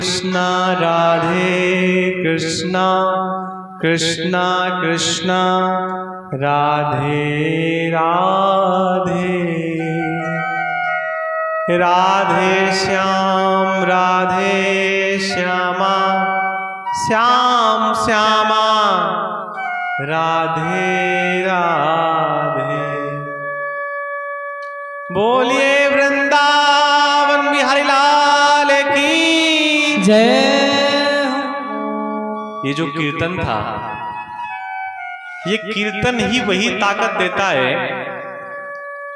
कृष्णा राधे कृष्णा कृष्णा कृष्णा राधे राधे राधे श्यामा श्याम श्यामा राधे राधे। बोलिए वृंदावन बिहारी लाल की जय। ये जो कीर्तन था, ये कीर्तन ही वही ताकत देता है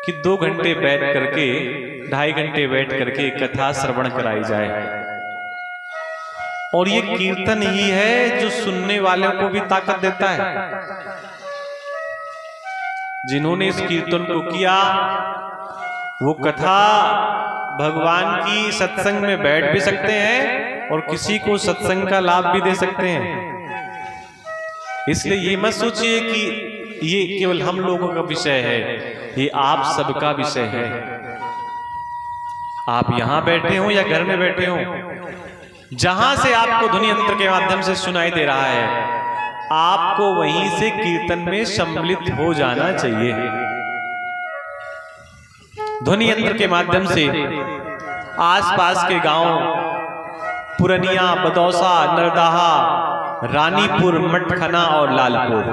कि 2 घंटे बैठ करके 2.5 घंटे बैठ करके कथा श्रवण कराई जाए। और ये कीर्तन ही है जो सुनने वालों को भी ताकत देता है। जिन्होंने इस कीर्तन को किया वो कथा भगवान की सत्संग में बैठ भी सकते हैं और किसी को सत्संग का लाभ भी दे सकते हैं। इसलिए ये मत सोचिए कि ये केवल हम लोगों का विषय है, ये आप सबका विषय है। आप यहां बैठे हो या घर में बैठे हो, जहां से आपको ध्वनि यंत्र के माध्यम से सुनाई दे रहा है, आपको वहीं से कीर्तन में सम्मिलित हो जाना चाहिए। ध्वनि यंत्र के माध्यम से आसपास के गांव पुरनिया, बदौसा, नरदाहा, रानीपुर, मटखना और लालपुर,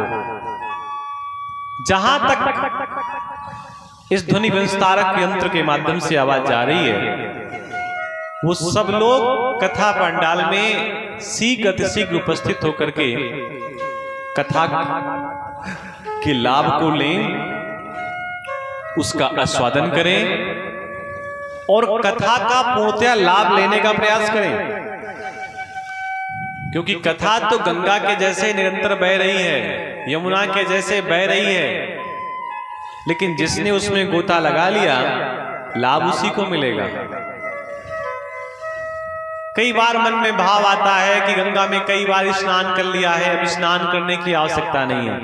जहां तक इस ध्वनि विस्तारक यंत्र के माध्यम से आवाज जा रही है, वो सब लोग कथा पंडाल में शीघ्र उपस्थित होकर के कथा के लाभ को लें, उसका आस्वादन करें और कथा का पूर्णतया लाभ लेने का प्रयास करें। क्योंकि कथा तो गंगा के जैसे निरंतर बह रही है, यमुना के जैसे बह रही है, लेकिन जिसने उसमें गोता लगा लिया लाभ उसी को मिलेगा। कई बार मन में भाव आता है कि गंगा में कई बार स्नान कर लिया है, अब स्नान करने की आवश्यकता नहीं है।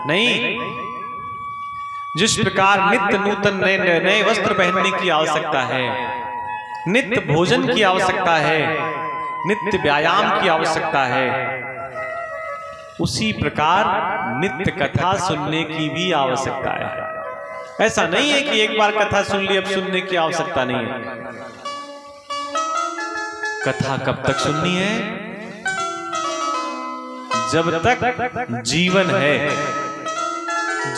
नहीं, जिस प्रकार नित्य नूतन नए वस्त्र पहनने की आवश्यकता है, नित्य भोजन की आवश्यकता है, नित्य व्यायाम की आवश्यकता है, उसी प्रकार नित्य कथा सुनने की भी आवश्यकता है। ऐसा नहीं है कि एक बार कथा सुन ली अब सुनने की आवश्यकता नहीं है। कथा कब तक सुननी है? जब तक जीवन है,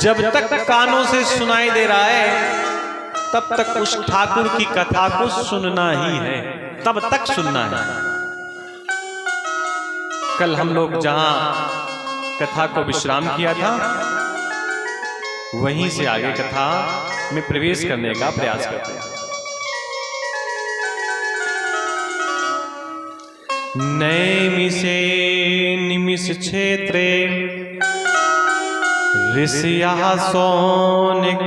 जब तक कानों से सुनाई दे रहा है, तब तक उस ठाकुर की कथा को सुनना ही है, तब तक सुनना है। कल हम लोग जहां कथा को विश्राम किया था, वहीं से आगे कथा में प्रवेश करने का प्रयास करते हैं। नैमिषे निमिष क्षेत्रे ऋषयः सौनिकादयः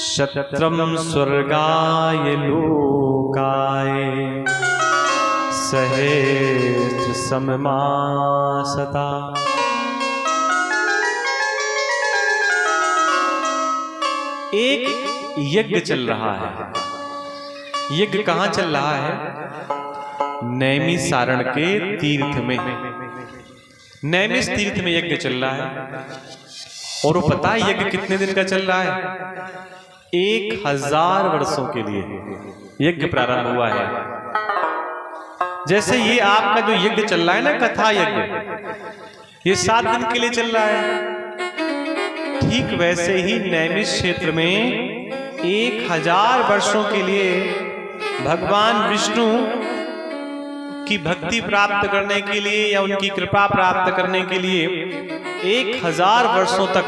शत्रं स्वर्गाय लोकाय सहस्र सममासता। एक यज्ञ चल रहा है। यज्ञ कहां चल रहा है? नैमिषारण्य के तीर्थ में, नैमिष तीर्थ में यज्ञ चल रहा है। और वो पता है यज्ञ कितने दिन का चल रहा है? 1000 वर्षों के लिए यज्ञ प्रारंभ हुआ है। जैसे ये आपका जो यज्ञ चल रहा है ना, कथा यज्ञ, ये 7 दिन के लिए चल रहा है। ठीक वैसे ही नैमिष क्षेत्र में 1000 वर्षों के लिए भगवान विष्णु की भक्ति प्राप्त करने के लिए या उनकी कृपा प्राप्त करने के लिए 1000 वर्षों तक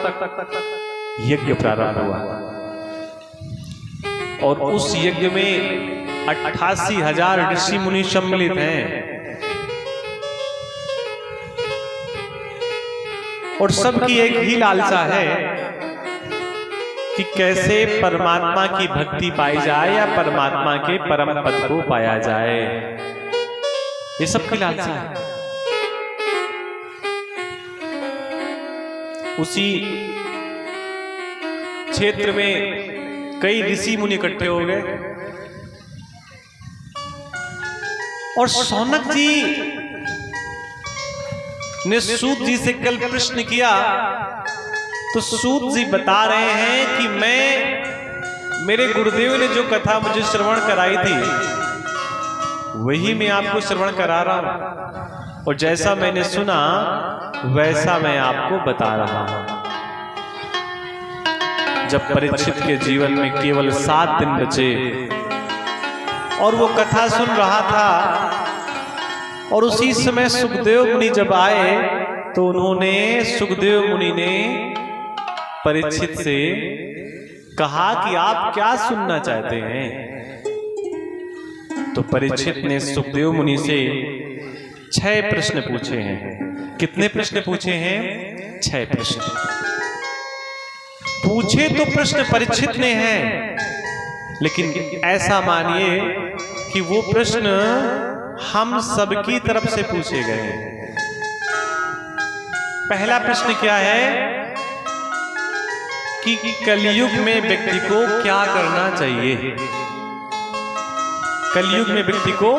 यज्ञ प्रारंभ हुआ। और उस यज्ञ में 88,000 ऋषि मुनि सम्मिलित हैं। और सबकी एक ही लालसा है कि कैसे परमात्मा की भक्ति पाई जाए या परमात्मा के परम पद को पाया जाए। ये सबकी लालसा है। उसी क्षेत्र में कई ऋषि मुनि इकट्ठे हो गए और शौनक जी ने सूत जी से कल प्रश्न किया तो सूत जी बता रहे हैं कि मेरे गुरुदेव ने जो कथा मुझे श्रवण कराई थी वही मैं आपको श्रवण करा रहा हूं, और जैसा मैंने सुना वैसा मैं आपको बता रहा हूं। जब परीक्षित के जीवन में केवल 7 दिन बचे और वो कथा सुन रहा था, और उसी समय सुखदेव मुनि जब आए तो उन्होंने सुखदेव मुनि ने परीक्षित से कहा कि आप क्या सुनना चाहते हैं। तो परीक्षित ने सुखदेव मुनि से 6 प्रश्न पूछे हैं। कितने प्रश्न पूछे हैं? 6 प्रश्न पूछे। तो प्रश्न परीक्षित ने हैं, लेकिन ऐसा मानिए कि वो प्रश्न हम सबकी तरफ से पूछे गए हैं। पहला प्रश्न क्या है कि कलयुग में व्यक्ति को क्या करना चाहिए। कलयुग में व्यक्ति को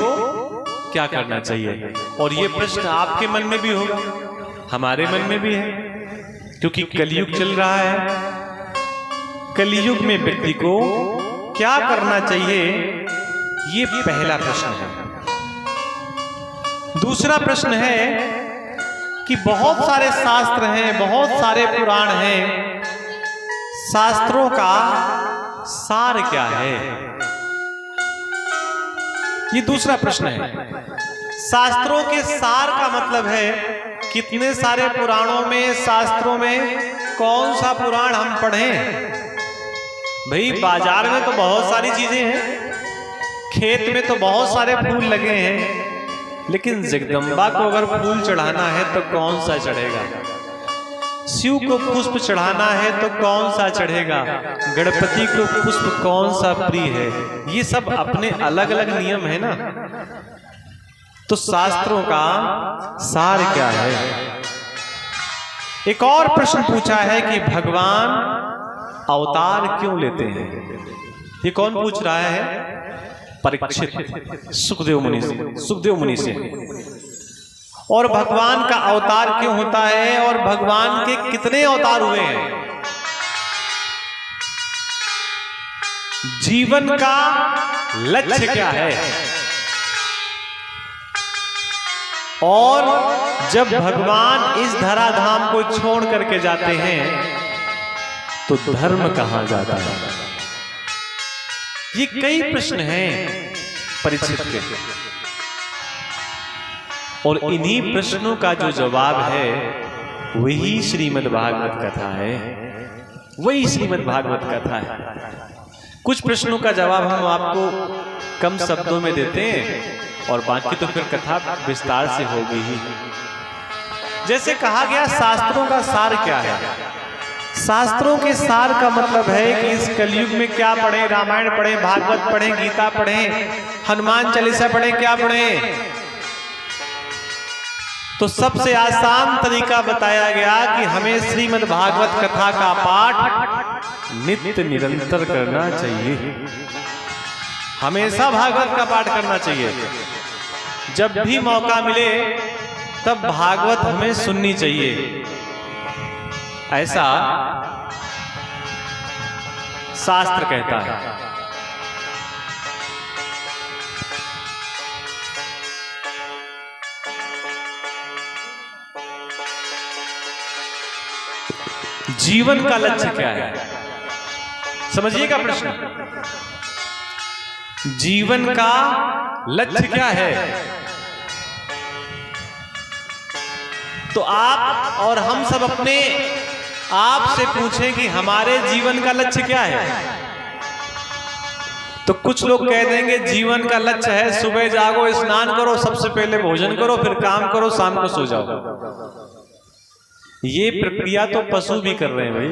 क्या करना चाहिए, और ये प्रश्न आपके मन में भी होगा, हमारे मन में भी है, क्योंकि कलयुग चल रहा है। कलयुग में व्यक्ति को क्या करना चाहिए, ये पहला प्रश्न है। दूसरा प्रश्न है कि बहुत सारे शास्त्र हैं, बहुत सारे पुराण हैं, शास्त्रों का सार क्या है। ये दूसरा प्रश्न है। शास्त्रों के सार का मतलब है कितने सारे पुराणों में, शास्त्रों में कौन सा पुराण हम पढ़ें। भाई बाजार में तो बहुत सारी चीजें हैं, खेत में तो बहुत सारे फूल लगे हैं, लेकिन जगदम्बा को अगर फूल चढ़ाना है तो कौन सा चढ़ेगा। शिव को पुष्प चढ़ाना है तो कौन सा चढ़ेगा। गणपति को पुष्प कौन सा प्रिय है। ये सब अपने अलग अलग नियम है ना। तो शास्त्रों का सार क्या है। एक और प्रश्न पूछा है कि भगवान अवतार क्यों लेते हैं। ये कौन पूछ रहा है? परीक्षित सुखदेव मुनि से। और भगवान का अवतार क्यों होता है, और भगवान के कितने अवतार हुए हैं। जीवन का लक्ष्य क्या है, और जब भगवान इस धराधाम को छोड़ करके जाते हैं तो धर्म कहां जाता है। ये कई प्रश्न हैं परीक्षित के, और इन्हीं प्रश्नों का जो जवाब है वही श्रीमद् भागवत कथा है। वही श्रीमद् भागवत कथा है। कुछ प्रश्नों का जवाब हम आपको कम शब्दों में देते हैं, और बाकी तो फिर कथा विस्तार से होगी ही। जैसे कहा गया शास्त्रों का सार क्या है। शास्त्रों के सार का मतलब है कि इस कलयुग में क्या पढ़ें। रामायण पढ़ें, भागवत पढ़ें, गीता पढ़ें, हनुमान चालीसा पढ़ें, क्या पढ़ें। तो सबसे आसान तरीका बताया गया कि हमें श्रीमद् भागवत कथा का पाठ नित्य निरंतर करना चाहिए। हमेशा भागवत का पाठ करना चाहिए। जब भी मौका मिले तब भागवत हमें सुननी चाहिए, ऐसा शास्त्र कहता है। जीवन का लक्ष्य क्या है, समझिएगा प्रश्न। जीवन का लक्ष्य क्या है। तो आप और हम सब अपने आप से पूछें कि हमारे जीवन का लक्ष्य क्या है। तो कुछ लोग कह देंगे जीवन का लक्ष्य है सुबह जागो, स्नान करो, सबसे पहले भोजन करो, फिर काम करो, शाम को सो जाओ। ये प्रक्रिया तो पशु भी कर रहे हैं भाई।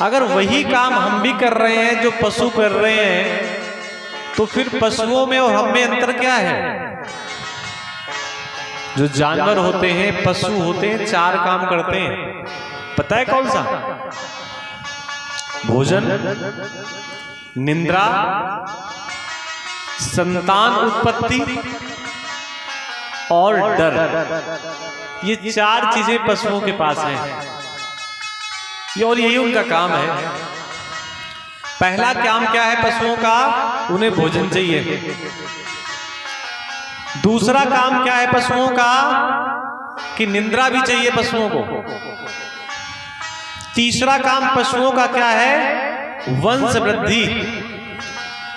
अगर वही काम हम भी कर रहे हैं जो पशु कर रहे हैं, तो फिर पशुओं में और हम में अंतर क्या है। जो जानवर होते हैं, पशु होते हैं, 4 काम करते हैं। पता है कौन सा? भोजन, निद्रा, संतान उत्पत्ति और डर, ये चार चीजें पशुओं के पास हैं। ये और यही उनका काम है। पहला काम क्या है पशुओं का? उन्हें भोजन चाहिए। दूसरा काम क्या है पशुओं का? कि निद्रा भी चाहिए पशुओं को। तीसरा काम पशुओं का क्या है? वंश वृद्धि।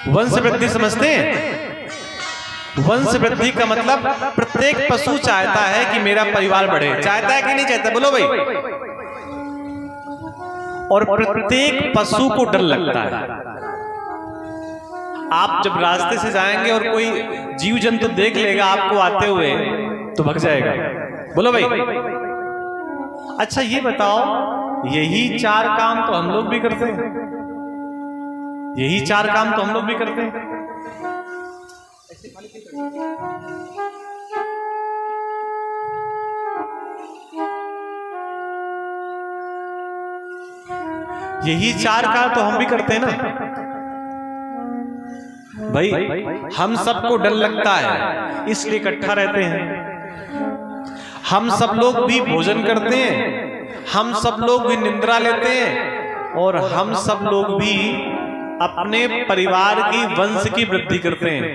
वंश वृद्धि समझते हैं? वंश वृद्धि का मतलब प्रत्येक पशु चाहता है कि मेरा परिवार बढ़े। चाहता है कि नहीं चाहता? बोलो भाई। और प्रत्येक पशु को डर लगता है। आप जब रास्ते से जाएंगे और कोई जीव जंतु देख लेगा आपको आते हुए तो भाग जाएगा। बोलो भाई। अच्छा ये बताओ, यही चार काम तो हम लोग भी करते हैं। यही चार काम तो हम लोग भी करते हैं। यही चार काम तो हम भी करते हैं ना भाई। हम सबको डर लगता है इसलिए इकट्ठा रहते हैं। हम सब लोग भी भोजन करते हैं, हम सब लोग भी निद्रा लेते हैं, और हम सब लोग भी अपने परिवार की वंश की वृद्धि करते हैं।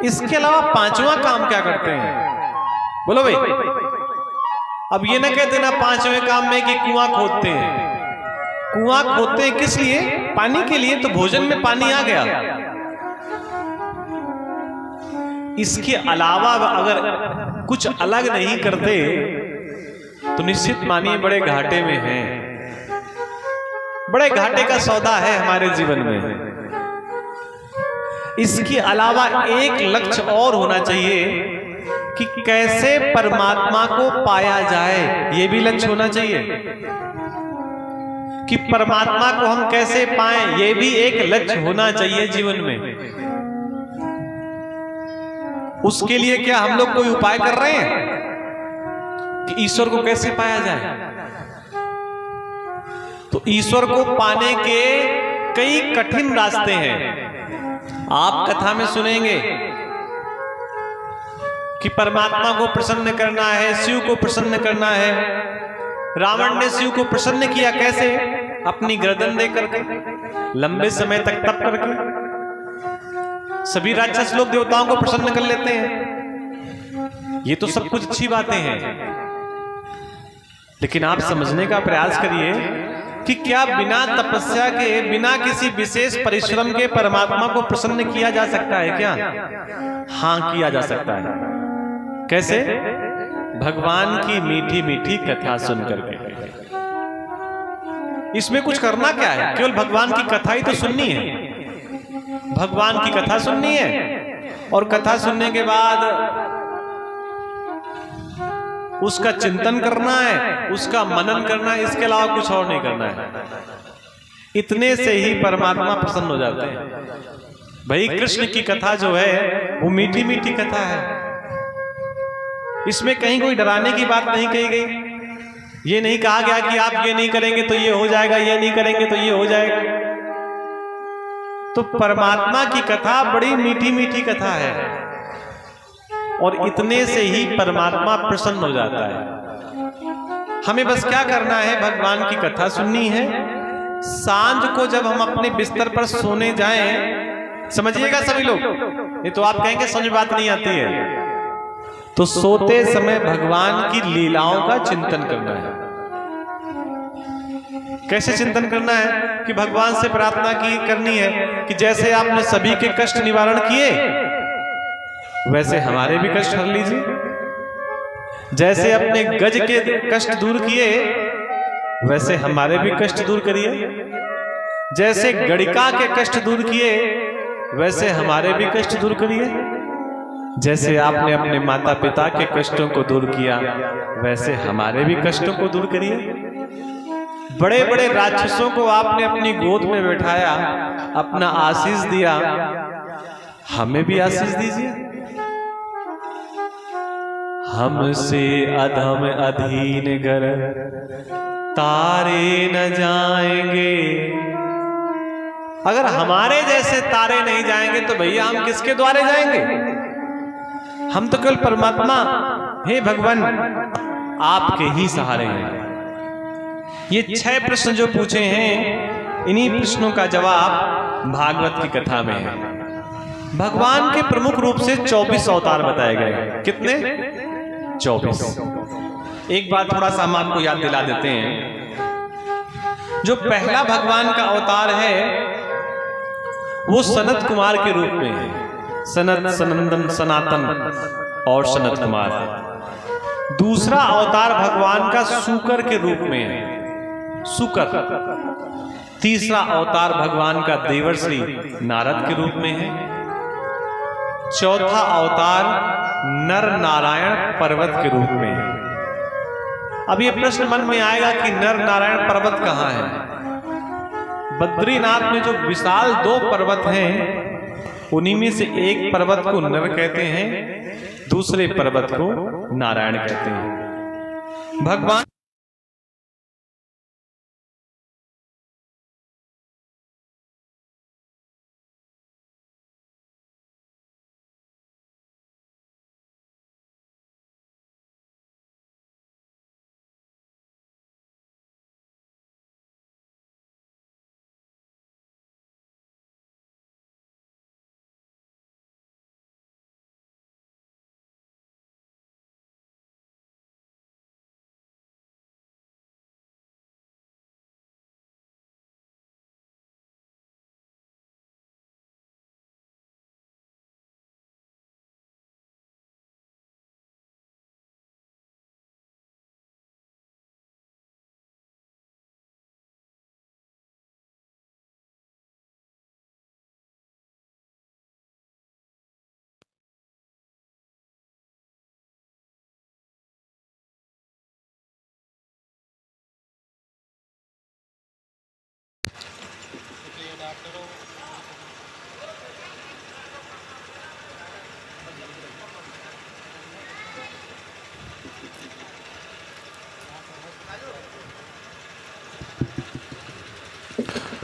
इसके अलावा पांचवा काम क्या करते हैं? बोलो भाई। अब ये ना कहते ना पांचवें काम में कि कुआं खोदते हैं। कुआं खोदते हैं किस लिए? पानी के लिए। तो भोजन में पानी आ गया। इसके अलावा अगर कुछ अलग नहीं करते तो निश्चित मानिए बड़े घाटे में हैं। बड़े घाटे का सौदा है हमारे जीवन में। इसके अलावा एक लक्ष्य और होना चाहिए कि कैसे परमात्मा को पाया जाए। यह भी लक्ष्य होना चाहिए कि परमात्मा को हम कैसे पाएं। यह भी एक लक्ष्य होना चाहिए जीवन में। उसके लिए क्या हम लोग कोई उपाय कर रहे हैं कि ईश्वर को कैसे पाया जाए? तो ईश्वर को पाने के कई कठिन रास्ते हैं। आप कथा में सुनेंगे कि परमात्मा को प्रसन्न करना है, शिव को प्रसन्न करना है। रावण ने शिव को प्रसन्न किया कैसे? अपनी गर्दन दे करके, लंबे समय तक तप करके। सभी राक्षस लोग देवताओं को प्रसन्न कर लेते हैं। ये तो सब कुछ अच्छी बातें हैं, लेकिन आप समझने का प्रयास करिए कि क्या बिना तपस्या के, बिना किसी विशेष परिश्रम के परमात्मा को प्रसन्न किया जा सकता है क्या? हां, किया जा सकता है। कैसे? भगवान की मीठी मीठी कथा सुन करके। इसमें कुछ करना क्या है? केवल भगवान की कथा ही तो सुननी है। भगवान की कथा सुननी है और कथा सुनने के बाद उसका चिंतन करना है, उसका मनन करना है। इसके अलावा कुछ और नहीं करना है। इतने से ही परमात्मा प्रसन्न हो जाते हैं। भाई कृष्ण की कथा जो है वो मीठी मीठी कथा है। इसमें कहीं कोई डराने की बात नहीं कही गई। ये नहीं कहा गया कि आप ये नहीं करेंगे तो ये हो जाएगा, ये नहीं करेंगे तो ये हो जाएगा। तो परमात्मा की कथा बड़ी मीठी मीठी कथा है और इतने से ही परमात्मा प्रसन्न हो जाता है। हमें बस क्या करना है? भगवान की कथा सुननी है। सांझ को जब हम अपने बिस्तर पर सोने जाएं, समझिएगा सभी लोग, नहीं तो आप कहेंगे समझ बात नहीं आती है। तो सोते समय भगवान की लीलाओं का चिंतन करना है। कैसे चिंतन करना है? कि भगवान से प्रार्थना करनी है कि जैसे आपने सभी के कष्ट निवारण किए वैसे हमारे भी कष्ट हर लीजिए। जैसे अपने गज के कष्ट दूर किए वैसे हमारे भी कष्ट दूर करिए। जैसे गणिका के कष्ट दूर किए वैसे हमारे भी कष्ट दूर करिए। जैसे आपने अपने माता पिता के कष्टों को दूर किया वैसे हमारे भी कष्टों को दूर करिए। बड़े बड़े राक्षसों को आपने अपनी गोद में बैठाया, अपना आशीष दिया, हमें भी आशीष दीजिए। हमसे अधम अधीन गर तारे न जाएंगे, अगर हमारे जैसे तारे नहीं जाएंगे तो भैया हम किसके द्वारे जाएंगे? हम तो केवल परमात्मा, हे भगवान, आपके ही सहारे हैं। ये 6 प्रश्न जो पूछे हैं, इन्हीं प्रश्नों का जवाब भागवत की कथा में है। भगवान के प्रमुख रूप से 24 अवतार बताए गए। कितने? 24। एक बार थोड़ा सा हम आपको याद दिला देते हैं। जो पहला भगवान का अवतार है वो सनत कुमार के रूप में है। सनत, सनंदन, सनातन और सनत कुमार। दूसरा अवतार भगवान का सूकर के रूप में है, सूकर। तीसरा अवतार भगवान का देवर्षि नारद के रूप में है। चौथा अवतार नर नारायण पर्वत के रूप में है। अब ये प्रश्न मन में आएगा कि नर नारायण पर्वत कहाँ है? बद्रीनाथ में जो विशाल 2 पर्वत हैं, उन्हीं में से एक पर्वत को नर कहते हैं, दूसरे पर्वत को नारायण कहते हैं। भगवान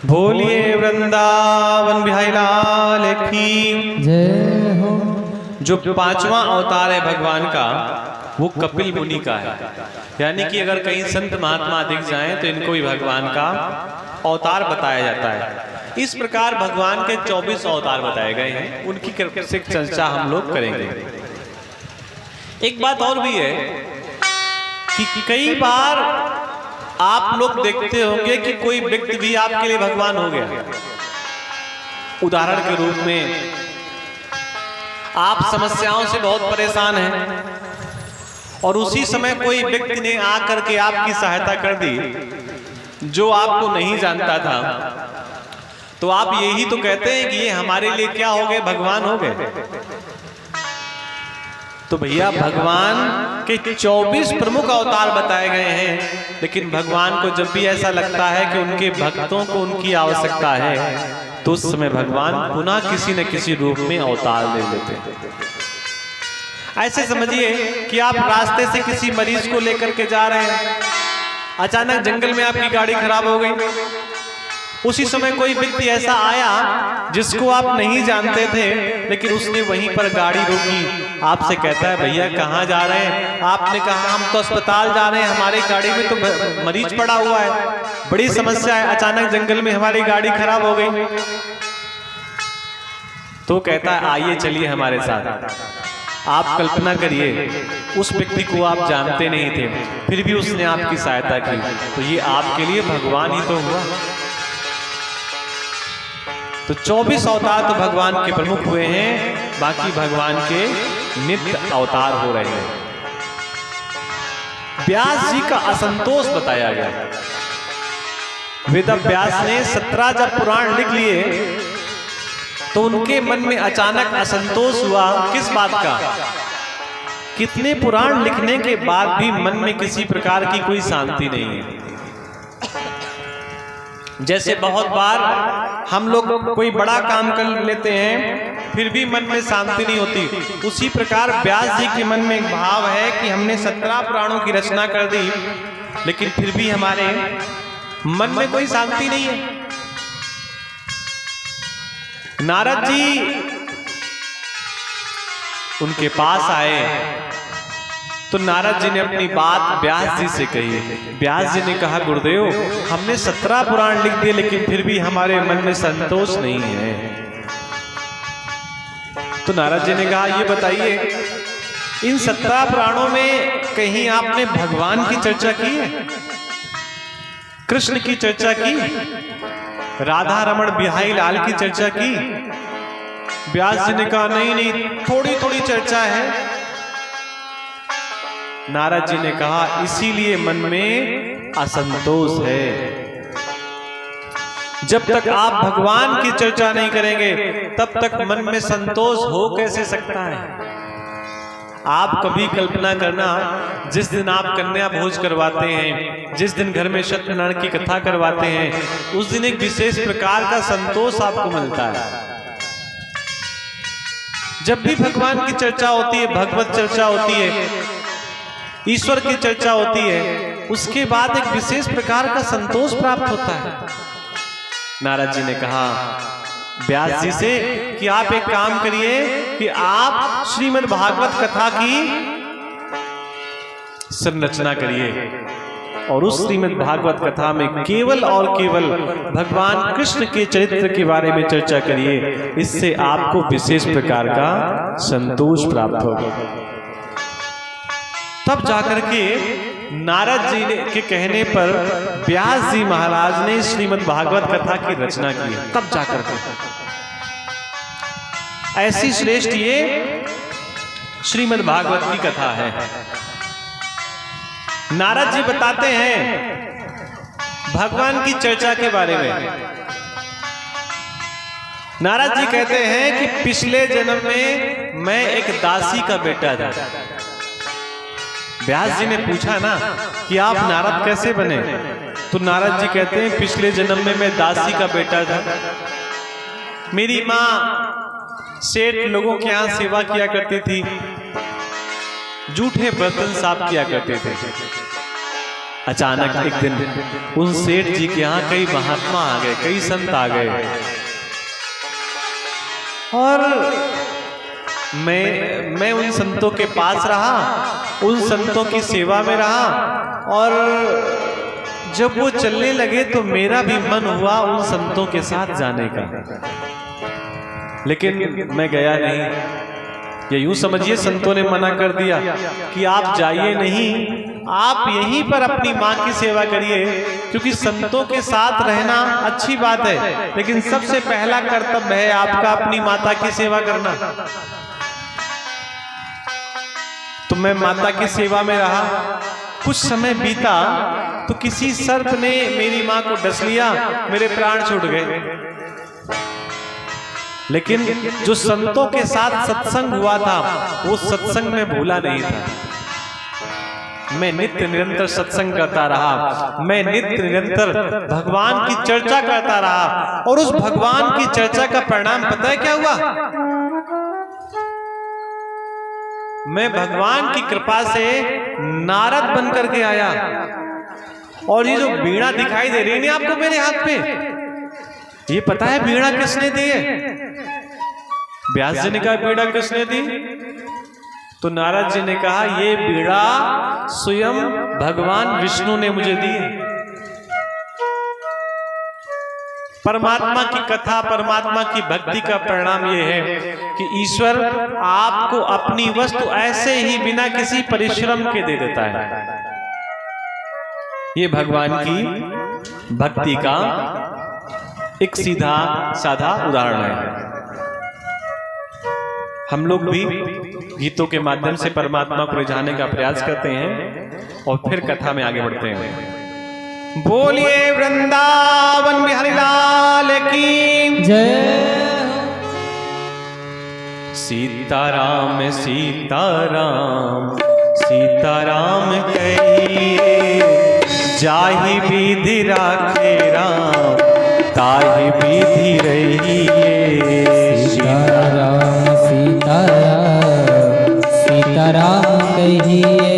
बोलिए वृंदावन बिहारी लाल की जय हो। जो 5वां अवतार है भगवान का, वो कपिल मुनि का है। यानी कि अगर कहीं संत महात्मा दिख जाएं तो इनको भी भगवान का अवतार बताया जाता है। इस प्रकार भगवान के 24 अवतार बताए गए हैं, उनकी चर्चा हम लोग करेंगे। एक बात और भी है कि कई बार आप लोग देखते होंगे कि कोई व्यक्ति भी आपके लिए भगवान हो गया। उदाहरण के रूप में आप समस्याओं से बहुत परेशान हैं और उसी समय कोई व्यक्ति ने आकर के आपकी सहायता कर दी जो आपको नहीं जानता था, तो आप यही तो कहते हैं कि ये हमारे लिए क्या हो गए? भगवान हो गए। तो भैया भगवान के 24 प्रमुख अवतार बताए गए हैं, लेकिन भगवान को जब भी ऐसा लगता है कि उनके भक्तों को उनकी आवश्यकता है तो उस समय भगवान पुनः किसी न किसी रूप में अवतार ले लेते हैं। ऐसे समझिए कि आप रास्ते से किसी मरीज को लेकर के जा रहे हैं, अचानक जंगल में आपकी गाड़ी खराब हो गई। उसी समय कोई व्यक्ति ऐसा आया जिसको आप नहीं जानते थे, लेकिन उसने वहीं पर गाड़ी रोकी, आपसे कहता है भैया कहाँ जा रहे हैं? आपने कहा हम तो अस्पताल जा रहे हैं, हमारी गाड़ी में तो मरीज पड़ा हुआ है, बड़ी समस्या है, अचानक जंगल में हमारी गाड़ी खराब हो गई। तो कहता है आइए चलिए हमारे साथ। आप कल्पना करिए उस व्यक्ति को आप जानते नहीं थे, फिर भी उसने आपकी सहायता की, तो ये आपके लिए भगवान ही तो हुआ। तो 24 अवतार तो भगवान के प्रमुख हुए हैं, बाकी भगवान के नित्य अवतार हो रहे हैं। व्यास जी का असंतोष बताया गया। वेद व्यास ने 17 जब पुराण लिख लिए तो उनके मन में अचानक असंतोष हुआ। किस बात का? कितने पुराण लिखने के बाद भी मन में किसी प्रकार की कोई शांति नहीं है। जैसे बहुत बार हम लोग कोई बड़ा काम कर लेते हैं फिर भी मन में शांति नहीं होती, उसी प्रकार व्यास जी के मन में एक भाव है कि हमने 17 पुराणों की रचना कर दी, लेकिन फिर भी हमारे मन में कोई शांति नहीं है। नारद जी उनके पास आए तो नारद जी ने अपनी बात व्यास जी से कही। व्यास जी ने कहा, गुरुदेव, हमने 17 पुराण लिख दिए लेकिन फिर भी हमारे मन में संतोष नहीं है। तो नारद जी ने कहा, ये बताइए, इन 17 पुराणों में कहीं आपने भगवान की चर्चा की है, कृष्ण की चर्चा की, राधा रमण बिहारी लाल की चर्चा की? व्यास जी ने कहा, नहीं, थोड़ी थोड़ी चर्चा है। नारद जी ने कहा, इसीलिए मन में असंतोष है। जब तक आप भगवान की चर्चा नहीं करेंगे तब तक मन में संतोष हो कैसे सकता है? आप कभी कल्पना करना, जिस दिन आप कन्या भोज करवाते हैं, जिस दिन घर में सत्यनारायण की कथा करवाते हैं, उस दिन एक विशेष प्रकार का संतोष आपको मिलता है। जब भी भगवान की चर्चा होती है, भगवत चर्चा होती है, ईश्वर की चर्चा होती है, उसके बाद एक विशेष प्रकार का संतोष प्राप्त होता है। नारद जी ने कहा व्यास जी से कि आप एक काम करिए कि आप श्रीमद् भागवत कथा की संरचना करिए और उस श्रीमद् भागवत कथा में केवल और केवल भगवान कृष्ण के चरित्र के बारे में चर्चा करिए। इससे आपको विशेष प्रकार का संतोष प्राप्त होगा। तब जाकर के नारद जी के कहने पर व्यास जी महाराज ने श्रीमद् भागवत कथा की रचना की। तब जाकर के ऐसी श्रेष्ठ ये श्रीमद् भागवत की कथा है। नारद जी बताते हैं भगवान की चर्चा के बारे में। नारद जी कहते हैं कि पिछले जन्म में मैं एक दासी का बेटा था। व्यास जी ने पूछा ना कि आप नारद कैसे बने? तो नारद जी कहते हैं पिछले जन्म में मैं दासी का बेटा था। मेरी माँ सेठ लोगों के यहाँ सेवा किया करती थी, जूठे बर्तन साफ किया करते थे। अचानक एक दिन उन सेठ जी के यहाँ कई महात्मा आ गए, कई संत आ गए और मैं उन संतों के पास रहा, उन संतों की सेवा में रहा और जब वो चलने लगे तो मेरा भी मन हुआ उन संतों के साथ जाने का, लेकिन मैं गया नहीं। ये यूं समझिए संतों ने मना कर दिया कि आप जाइए नहीं, आप यहीं पर अपनी माँ की सेवा करिए, क्योंकि संतों के साथ रहना अच्छी बात है लेकिन सबसे पहला कर्तव्य है आपका अपनी माता की सेवा करना। तो मैं माता की सेवा में रहा। कुछ समय बीता तो किसी सर्प ने मेरी माँ को डस लिया, मेरे प्राण छूट गए। लेकिन जो संतों के साथ सत्संग हुआ था वो सत्संग में भूला नहीं था। मैं नित्य निरंतर सत्संग करता रहा, मैं नित्य निरंतर भगवान की चर्चा करता रहा और उस भगवान की चर्चा का परिणाम पता है क्या हुआ? मैं भगवान की कृपा से नारद बन करके आया और ये जो वीणा दिखाई दे रही है आपको मेरे हाथ पे, ये पता है वीणा किसने दी है? व्यास जी ने कहा वीणा किसने दी? तो नारद जी ने कहा ये वीणा स्वयं भगवान विष्णु ने मुझे दी है। परमात्मा की कथा, परमात्मा की भक्ति का परिणाम यह है कि ईश्वर आपको अपनी वस्तु ऐसे ही बिना किसी परिश्रम के दे देता है। ये भगवान की भक्ति का एक सीधा साधा उदाहरण है। हम लोग भी गीतों के माध्यम से परमात्मा को रिझाने का प्रयास करते हैं और फिर कथा में आगे बढ़ते हैं। बोलिए वृंदावन बिहारी लाल की जय। सीताराम सीताराम सीताराम कहिए, जाहि विधि राखे राम ताहि विधि रहिए। सीताराम सीताराम सीताराम कहिए,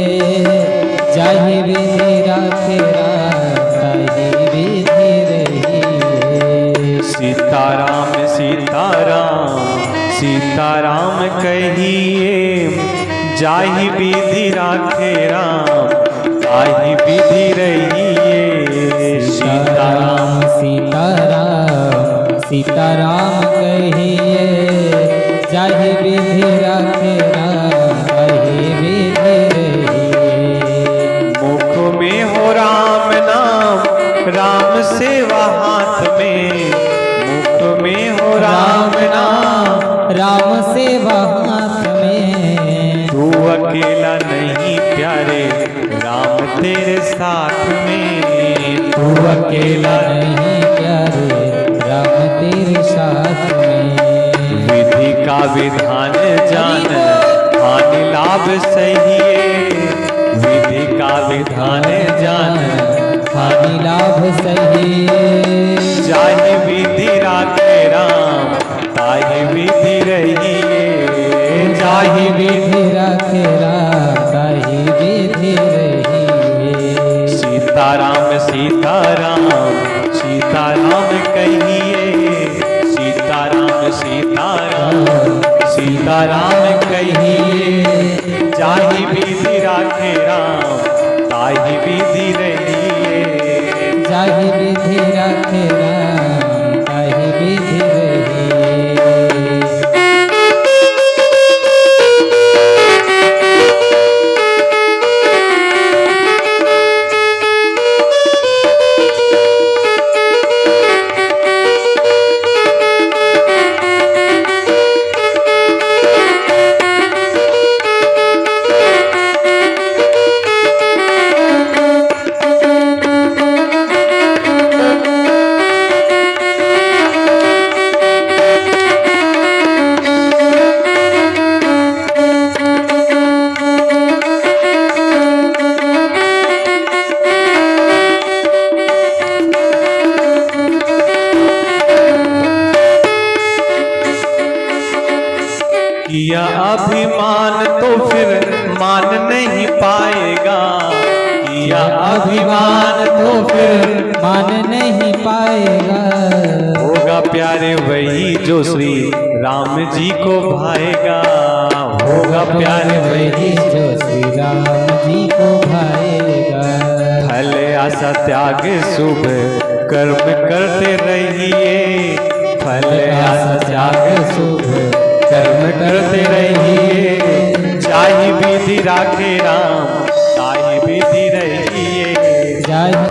जाहि विधि राखे राम ताहि विधि रहिए। सीताराम सीताराम सीताराम कहिए जाहि विधि राखे राम ताहि विधि रहिए। सीताराम सीताराम सीताराम कहिए जाहि विधि राखे राम ताहि विधि रहिए। मुख में हो राम नाम राम सेवा हाथ में, मुख में हो राम नाम राम सेवा हाथ में। तू अकेला नहीं प्यारे राम तेरे साथ में, तू अकेला नहीं प्यारे राम तेरे साथ में। विधि का विधान जान हानि लाभ सही है, विधि का विधान जान हानि लाभ सही। जाहि विधि राखे राम ताहि विधि रहिए। जाहि विधि राखे राम ताहि विधि रहिए। सीताराम सीताराम सीताराम कहिए, सीताराम सीताराम सीताराम कहिए जाहि विधि राखे राम ताहि विधि रहिए। जाहि विधि राखे राम ताहि विधि रहिए। किया अभिमान तो फिर मान नहीं पाएगा, किया अभिमान तो फिर मान नहीं पाएगा। होगा प्यारे वही जो श्री राम जी को भाएगा, होगा प्यारे वही जो श्री राम जी को भाएगा। फल आशा त्याग शुभ कर्म करते रहिए, फल आशा त्याग शुभ कर्म करते रहिए। जाहि विधि राखे राम ताहि विधि रहिए। जाहि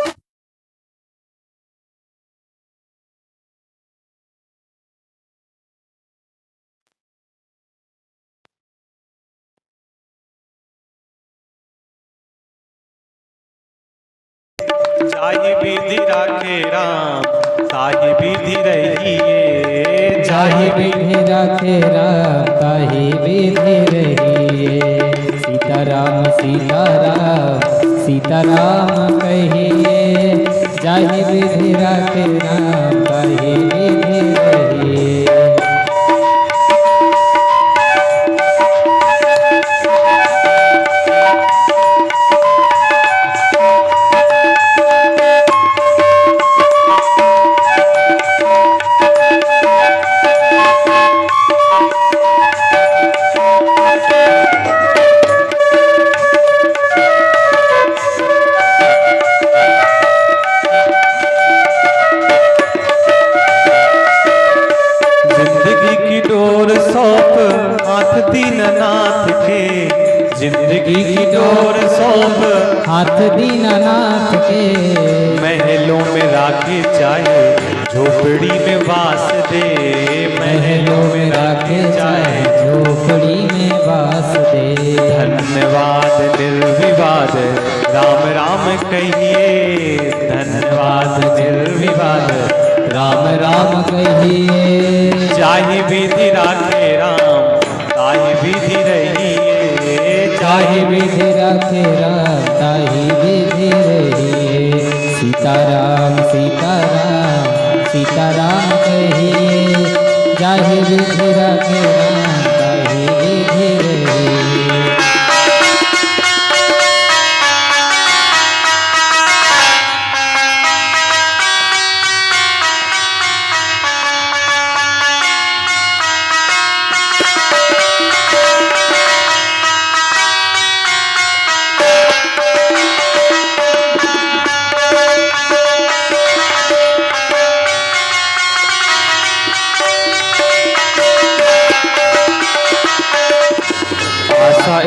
जाहि विधि राखे राम ताहि विधि रहिए। जाहि विधि राखे राम ताहि विधि रहिए। सीताराम सीताराम सीताराम कहिए जाहि विधि राखे राम ताहि विधि रहिए। दीननाथ के, जिंदगी की डोर सौंप हाथ दीननाथ के। महलों में राखे चाहे झोपड़ी में वास दे, महलों में राखे चाहे झोपड़ी में वास दे। धन्यवाद निर्विवाद राम राम कहिए, धन्यवाद निर्विवाद राम राम कहिए। जाहि विधि राखे राम ताहि विधि रहिए, जाहि विधि राखे राम ताहि विधि रहिए। सीताराम सीताराम सीताराम कहिए जाहि विधि राखे राम ताहि विधि रहिए।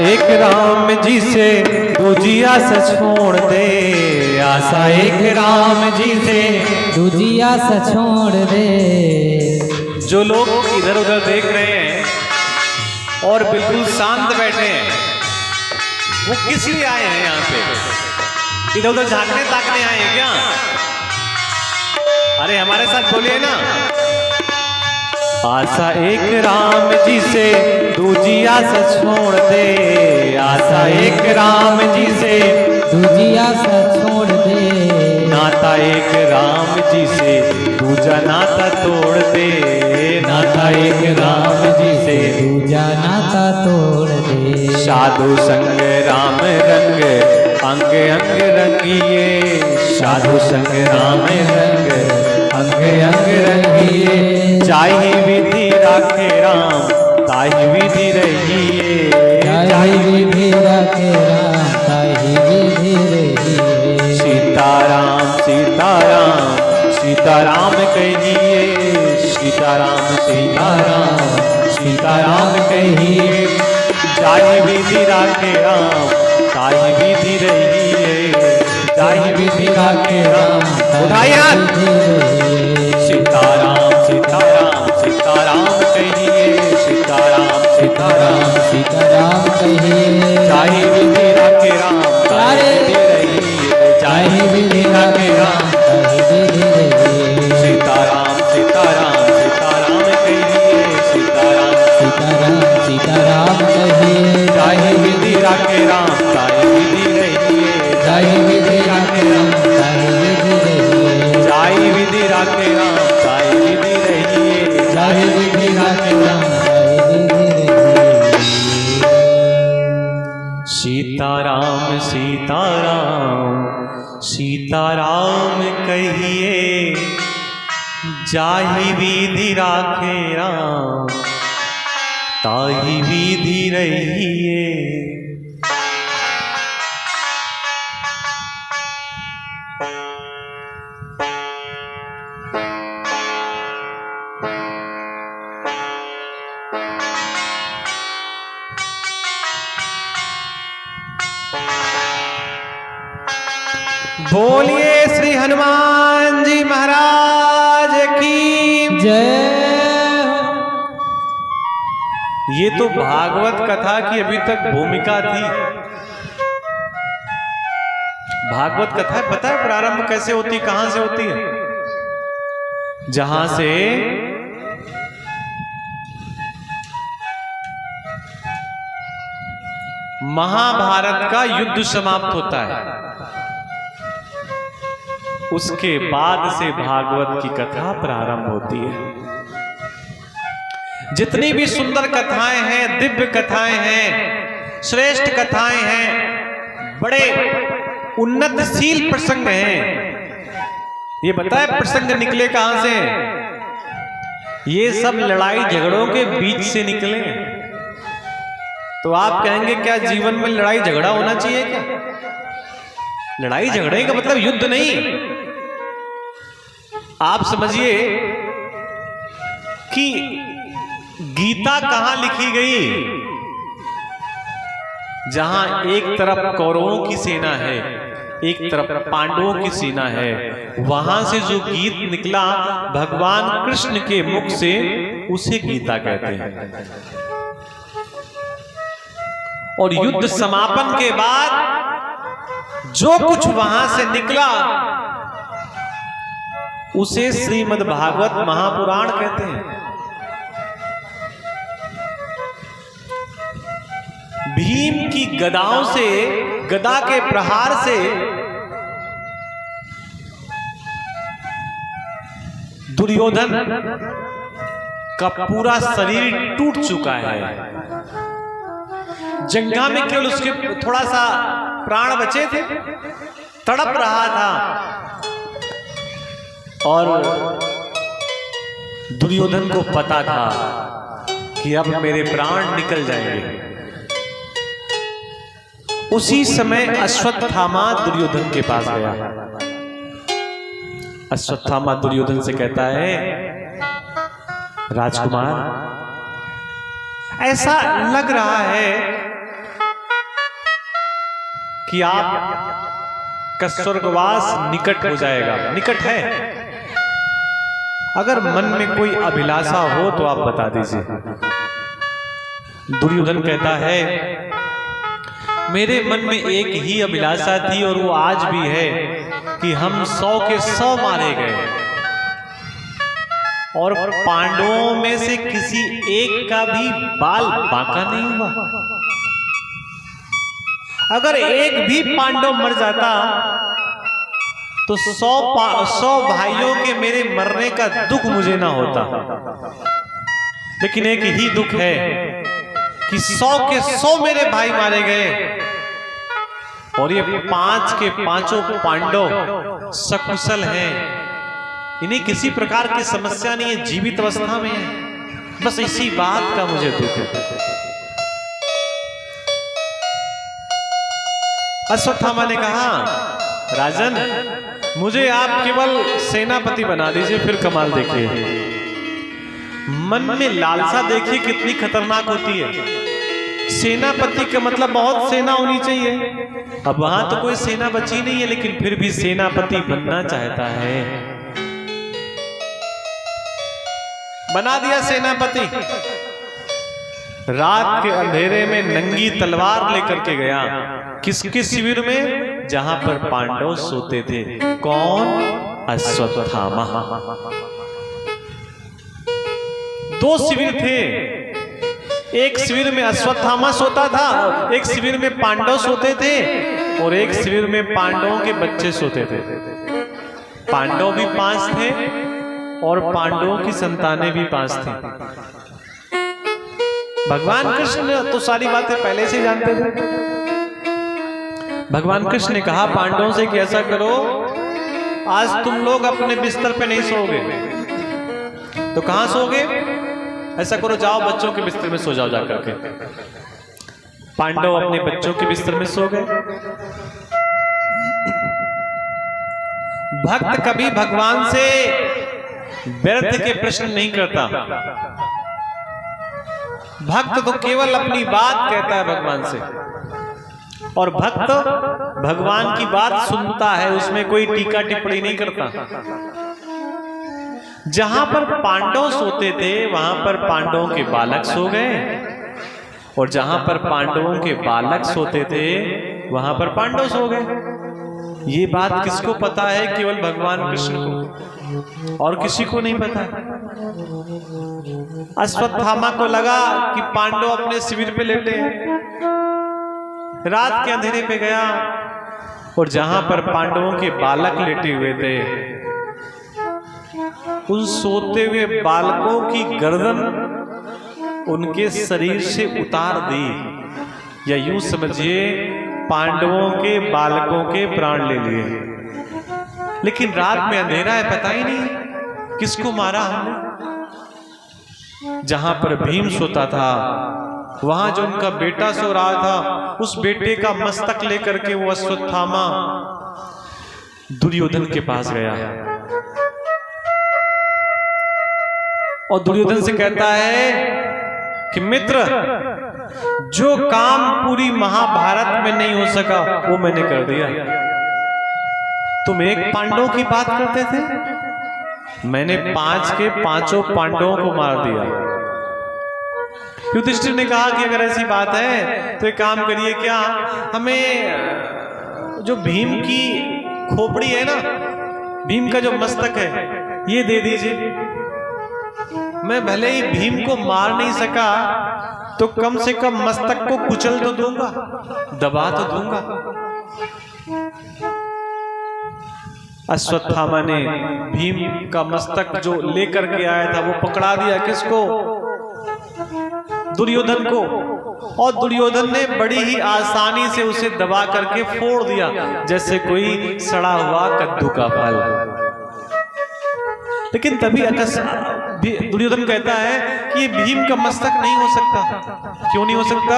एक राम जी से दूजी आस छोड़ दे, आशा एक राम जी से दूजी आस छोड़ दे। जो लोग इधर उधर देख रहे हैं और बिल्कुल शांत बैठे हैं, वो किस लिए आए हैं यहाँ पे? इधर उधर झांकने ताकने आए हैं क्या? अरे हमारे साथ बोलिए ना, आशा एक राम जी से दूजी आस छोड़ दे, आशा एक राम जी से दूजी आस छोड़ दे। नाता एक राम जी से दूजा नाता तोड़ दे, नाता एक राम जी से दूजा नाता तोड़ दे। साधु संग राम रंग अंग अंग रंगिए, साधु संग राम रंग अंग अंग रंगिए। चाहे विधि राखे राम ताहि विधि रहिए, चाहे विधि राखे राम ताहि विधि रहिए। सीताराम सीताराम सीताराम कहिए, सीताराम सीताराम सीताराम कहिए। चाहे विधि राखे राम ताहि विधि रहिए, चाहे विधि राखे राम। उठाइए हाथ। सीताराम सीताराम सीताराम कहिए, सीताराम सीताराम सीताराम कहिए। चाहे विधि राखे राम ताहि विधि रहिए, चाहे विधि राखे राम ताहि विधि रहिए। सीताराम सीताराम सीताराम कहिए, सीताराम सीताराम सीताराम कहिए। चाहे विधि राखे राम ताहि विधि रहिए, चाहे विधि राखे राम ताहि विधि रहिए। चाहे विधि राखे राम ताहि विधि रहिए, चाहे विधि राखे राम ताहि विधि रहिए। सीताराम सीताराम सीताराम कहिए, जाहि विधि राखे राम ताहि विधि रहिए। बोलिए श्री हनुमान जी महाराज की जय हो। ये तो भागवत कथा की अभी तक भूमिका थी। भागवत कथा पता है प्रारंभ कैसे होती, कहां से होती है? जहां से महाभारत का युद्ध समाप्त होता है, उसके बाद से भागवत की कथा प्रारंभ होती है। जितनी भी सुंदर कथाएं हैं, दिव्य कथाएं हैं, श्रेष्ठ कथाएं हैं, बड़े उन्नतशील प्रसंग हैं। ये बताए प्रसंग निकले कहां से? ये सब लड़ाई झगड़ों के बीच से निकले। तो आप कहेंगे क्या जीवन में लड़ाई झगड़ा होना चाहिए क्या? लड़ाई झगड़े का मतलब युद्ध नहीं। आप समझिए कि गीता कहां लिखी गई? जहां एक तरफ कौरवों की सेना है, एक तरफ पांडवों की सेना है, वहां से जो गीत निकला भगवान कृष्ण के मुख से, उसे गीता कहते हैं। और युद्ध समापन के बाद जो कुछ वहां से निकला उसे श्रीमद् भागवत महापुराण कहते हैं। भीम की गदाओं से, गदा के प्रहार से दुर्योधन का पूरा शरीर टूट चुका है। जंगा में केवल उसके थोड़ा सा प्राण बचे थे, तड़प रहा था। और दुर्योधन को पता था कि अब मेरे प्राण निकल जाएंगे। उसी समय अश्वत्थामा दुर्योधन के पास गया। अश्वत्थामा दुर्योधन से कहता है, राजकुमार, ऐसा लग रहा है कि आप का स्वर्गवास निकट हो जाएगा, निकट है। अगर मन में कोई अभिलाषा हो तो आप बता दीजिए। दुर्योधन कहता है मेरे मन में एक ही अभिलाषा थी और वो आज भी है कि हम 100 के 100 मारे गए और पांडवों में से किसी एक का भी बाल बांका नहीं हुआ। अगर एक भी पांडव मर जाता तो 100 भाइयों के मेरे मरने का दुख मुझे ना होता। लेकिन एक ही दुख है कि 100 के 100 मेरे भाई मारे गए और ये 5 के 5 पांडव सकुशल हैं, इन्हें किसी प्रकार की समस्या नहीं है, जीवित अवस्था में है। बस इसी बात का मुझे दुख है। अश्वत्थामा ने कहा राजन, मुझे आप केवल सेनापति बना दीजिए, फिर कमाल देखिए। मन में लालसा देखिए कितनी खतरनाक होती है। सेनापति का मतलब बहुत सेना होनी चाहिए। अब वहां तो कोई सेना बची नहीं है, लेकिन फिर भी सेनापति बनना चाहता है। बना दिया सेनापति। रात के अंधेरे में नंगी तलवार लेकर के गया किसके शिविर में? जहां पर पांडव सोते थे। कौन? अश्वत्थामा। 2 शिविर थे, एक शिविर में अश्वत्थामा सोता था, एक शिविर में पांडव सोते थे और एक शिविर में पांडवों के बच्चे सोते थे। पांडव भी 5 थे और पांडवों की संतानें भी 5 थी। भगवान कृष्ण तो सारी बातें पहले से जानते थे। भगवान कृष्ण ने कहा पांडवों से कि ऐसा करो, आज तुम लोग अपने बिस्तर पे नहीं सोओगे। तो कहां सोओगे? ऐसा करो, जाओ बच्चों के बिस्तर में सो जाओ जाकर के। पांडव अपने बच्चों के बिस्तर में सो गए। भक्त कभी भगवान से व्यर्थ के प्रश्न नहीं करता। भक्त तो केवल अपनी बात कहता है भगवान से, और भक्त भगवान की बात सुनता है, उसमें कोई टीका टिप्पणी नहीं करता। जहां पर पांडव सोते थे वहां पर पांडवों के बालक सो गए, और जहां पर पांडवों के बालक सोते थे वहां पर पांडव सो गए। ये बात किसको पता है? केवल भगवान कृष्ण को, और किसी को नहीं पता। अश्वत्थामा को लगा कि पांडव अपने शिविर पे लेटे हैं। रात के अंधेरे पे गया और जहां पर पांडवों के बालक लेटे हुए थे, उन सोते हुए बालकों की गर्दन उनके शरीर से उतार दी, या यूं समझिए पांडवों के बालकों के प्राण ले लिए। लेकिन रात में अंधेरा है, पता ही नहीं किसको मारा हमने। जहां पर भीम सोता था वहां जो उनका बेटा सो रहा था, उस बेटे का मस्तक लेकर के वो अश्वत्थामा दुर्योधन के पास गया और दुर्योधन से कहता है कि मित्र, जो काम पूरी महाभारत में नहीं हो सका वो मैंने कर दिया। तुम एक पांडव की बात करते थे, मैंने 5 के 5 पांडवों को मार दिया। युधिष्ठिर ने कहा कि अगर ऐसी बात है तो एक काम करिए, क्या हमें जो भीम की खोपड़ी है ना, भीम का जो मस्तक है, ये दे दीजिए। मैं भले ही भीम को मार नहीं सका तो कम से कम मस्तक को कुचल तो दूंगा, दबा तो दूंगा। अश्वत्थामा ने भीम का मस्तक जो लेकर के आया था वो पकड़ा दिया। किसको? दुर्योधन को। और दुर्योधन ने बड़ी ही आसानी से उसे दबा करके फोड़ दिया, जैसे कोई सड़ा हुआ कद्दू का फल। लेकिन तभी दुर्योधन कहता है कि ये भीम का मस्तक नहीं हो सकता। क्यों नहीं हो सकता?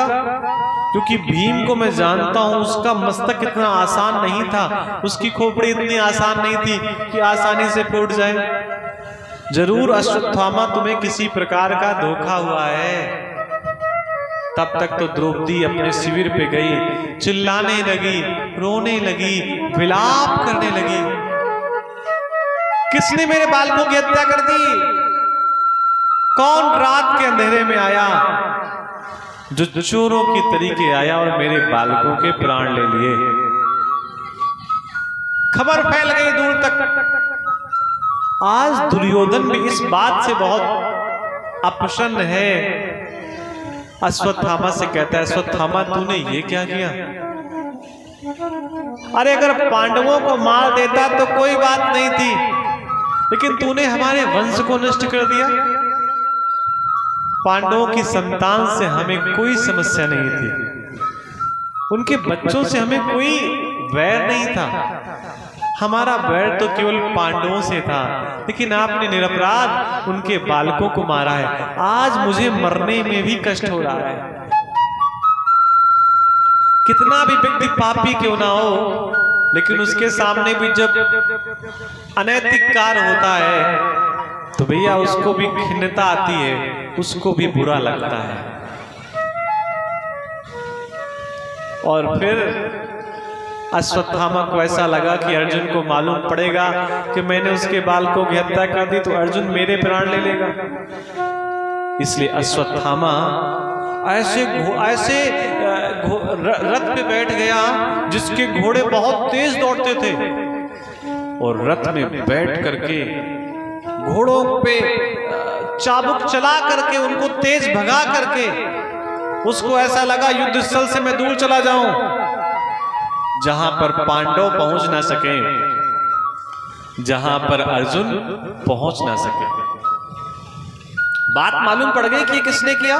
क्योंकि भीम को मैं जानता हूं, उसका मस्तक इतना आसान नहीं था, उसकी खोपड़ी इतनी आसान नहीं थी कि आसानी से फूट जाए। जरूर अश्वत्थामा तुम्हें किसी प्रकार का धोखा हुआ है, तब तक तो द्रौपदी अपने शिविर पे गई, चिल्लाने लगी, रोने लगी, विलाप करने लगी। किसने मेरे बालकों की हत्या कर दी? कौन रात के अंधेरे में आया जो चोरों की तरीके आया और मेरे बालकों के प्राण ले लिए? खबर फैल गई दूर तक। आज दुर्योधन भी इस बात से बहुत अप्रसन्न है। अश्वत्थामा से कहता है, अश्वत्थामा तूने ये क्या किया? अरे अगर पांडवों को मार देता तो कोई बात नहीं थी, लेकिन तूने हमारे वंश को नष्ट कर दिया। पांडवों की संतान से हमें कोई समस्या नहीं थी, उनके बच्चों से हमें कोई वैर नहीं था, हमारा वैर तो केवल पांडवों से था, लेकिन आपने निरपराध उनके बालकों को मारा है। आज मुझे मरने में भी कष्ट हो रहा है। कितना भी व्यक्ति पापी क्यों ना हो, लेकिन उसके सामने भी जब अनैतिक कार्य होता है तो भैया उसको भी खिन्नता आती है, उसको भी बुरा लगता है। और फिर अश्वत्थामा को ऐसा लगा कि अर्जुन को मालूम पड़ेगा कि मैंने उसके बालकों की हत्या कर दी तो अर्जुन मेरे प्राण ले लेगा। इसलिए अश्वत्थामा ऐसे रथ पे बैठ गया जिसके घोड़े बहुत तेज दौड़ते थे, और रथ में बैठ करके घोड़ों पे चाबुक चला करके उनको तेज भगा करके उसको ऐसा लगा युद्ध स्थल से मैं दूर चला जाऊं, जहां पर पांडव पहुंच ना सके, जहां पर अर्जुन पहुंच ना सके। बात मालूम पड़ गई कि किसने किया?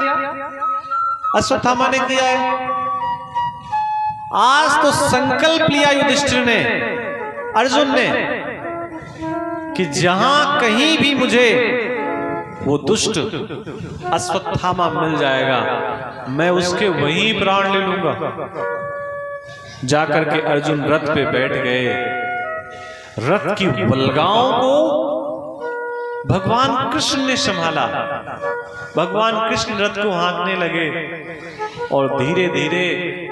अश्वत्थामा ने किया है। आज तो संकल्प लिया युधिष्ठिर ने, अर्जुन ने, कि जहां कहीं भी मुझे वो दुष्ट अश्वत्थामा मिल जाएगा, मैं उसके वहीं प्राण ले लूंगा। जाकर के अर्जुन रथ पे बैठ गए। रथ की बलगाओं को भगवान कृष्ण ने संभाला। भगवान कृष्ण रथ को हाँकने लगे और धीरे धीरे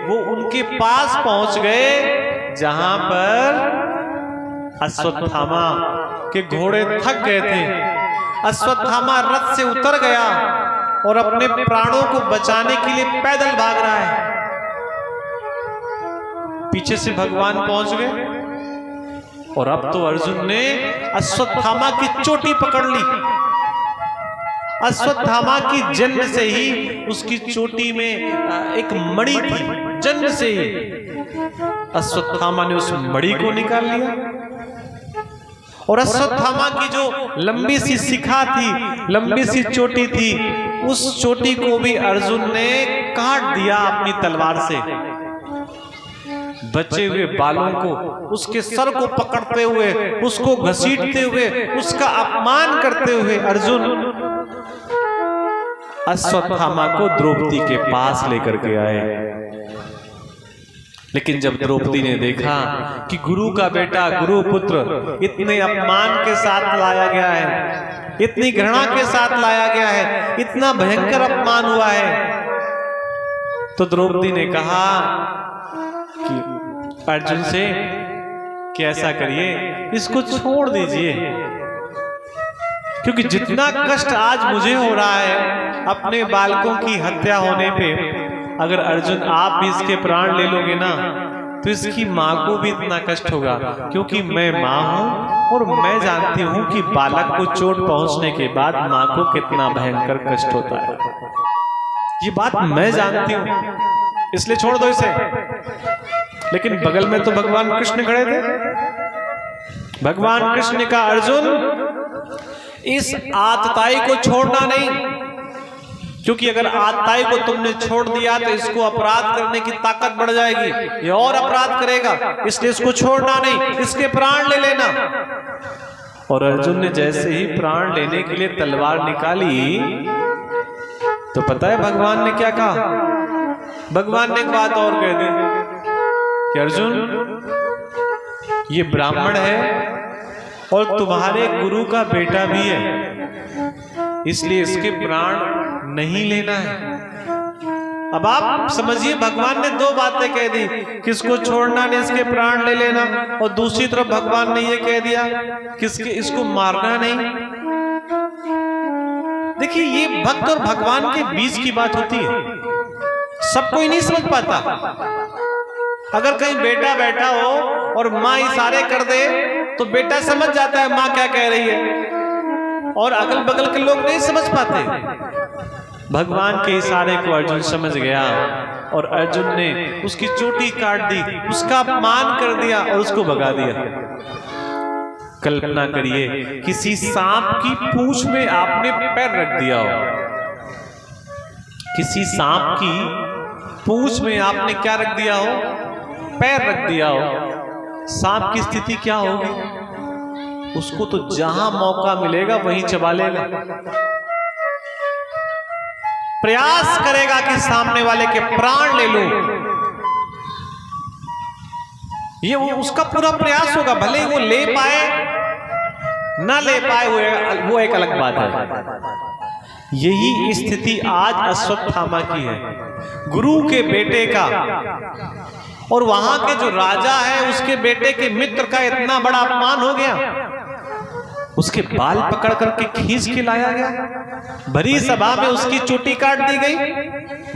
वो उनके पास पहुंच गए जहां पर अश्वत्थामा के घोड़े थक गए थे। अश्वत्थामा रथ से उतर गया और अपने प्राणों को बचाने के लिए पैदल भाग रहा है। पीछे से भगवान पहुंच गए और अब तो अर्जुन ने अश्वत्थामा की चोटी पकड़ ली। अश्वत्थामा की जन्म से ही उसकी चोटी में एक मणि थी, जन्म से ही अश्वत्थामा ने उस मणि को निकाल लिया। और अश्वत्थामा की जो लंबी सी शिखा थी, लंबी सी चोटी थी, उस चोटी को भी अर्जुन ने काट दिया अपनी तलवार से। बचे हुए बालों को, उसके सर को पकड़ते हुए, उसको घसीटते हुए, उसका अपमान करते हुए अर्जुन अश्वत्थामा को द्रौपदी के पास लेकर के आए। लेकिन जब द्रौपदी ने देखा कि गुरु का बेटा, गुरु पुत्र इतने अपमान के साथ लाया गया है, इतनी घृणा के साथ लाया गया है, इतना भयंकर अपमान हुआ है, तो द्रौपदी ने कहा कि अर्जुन से कि ऐसा करिए, इसको छोड़ दीजिए, क्योंकि जितना कष्ट आज मुझे हो रहा है अपने बालकों की हत्या होने पे, अगर अर्जुन आप भी इसके प्राण ले लोगे ना तो इसकी माँ को भी इतना कष्ट होगा, क्योंकि मैं माँ हूं और मैं जानती हूं कि बालक को चोट पहुंचने के बाद माँ को कितना भयंकर कष्ट होता है। ये बात मैं जानती हूं, इसलिए छोड़ दो इसे। लेकिन बगल में तो भगवान कृष्ण खड़े थे। भगवान कृष्ण ने कहा, अर्जुन इस आतताई को छोड़ना नहीं, क्योंकि अगर आतताई को तुमने छोड़ दिया तो इसको अपराध करने की ताकत बढ़ जाएगी, ये और अपराध करेगा, इसलिए इसको छोड़ना नहीं, इसके प्राण ले लेना। और अर्जुन ने जैसे ही प्राण लेने के लिए तलवार निकाली तो पता है भगवान ने क्या कहा? भगवान ने एक बात और कह दी कि अर्जुन ये ब्राह्मण है और तुम्हारे गुरु का बेटा भी है, इसलिए इसके प्राण नहीं लेना है। अब आप समझिए, भगवान ने दो बातें कह दी कि इसको छोड़ना नहीं, इसके प्राण ले लेना, और दूसरी तरफ भगवान ने ये कह दिया कि इसको मारना नहीं। देखिए, ये भक्त और भगवान के बीच की बात होती है, सब कोई नहीं समझ पाता। अगर कहीं बेटा बैठा हो और माँ इशारे कर दे तो बेटा समझ जाता है माँ क्या कह रही है, और अगल बगल के लोग नहीं समझ पाते। भगवान के इशारे को अर्जुन समझ गया और अर्जुन ने उसकी चोटी काट दी, उसका अपमान कर दिया और उसको भगा दिया। कल्पना करिए, किसी सांप की पूंछ में आपने पैर रख दिया हो, किसी सांप की पूंछ में आपने क्या रख दिया हो, पैर रख दिया हो, सांप की स्थिति क्या होगी? उसको तो जहां मौका मिलेगा वहीं चबा लेगा, प्रयास करेगा कि सामने वाले के प्राण ले लूं। ये उसका पूरा प्रयास होगा, भले ही वो ले पाए ना ले पाए, वो एक अलग बात है। यही स्थिति आज अश्वत्थामा की है, गुरु के बेटे का, और वहां के जो राजा है उसके बेटे के मित्र का इतना बड़ा अपमान हो गया, उसके बाल पकड़ करके खींच के लाया गया, भरी सभा में उसकी चोटी काट दी गई,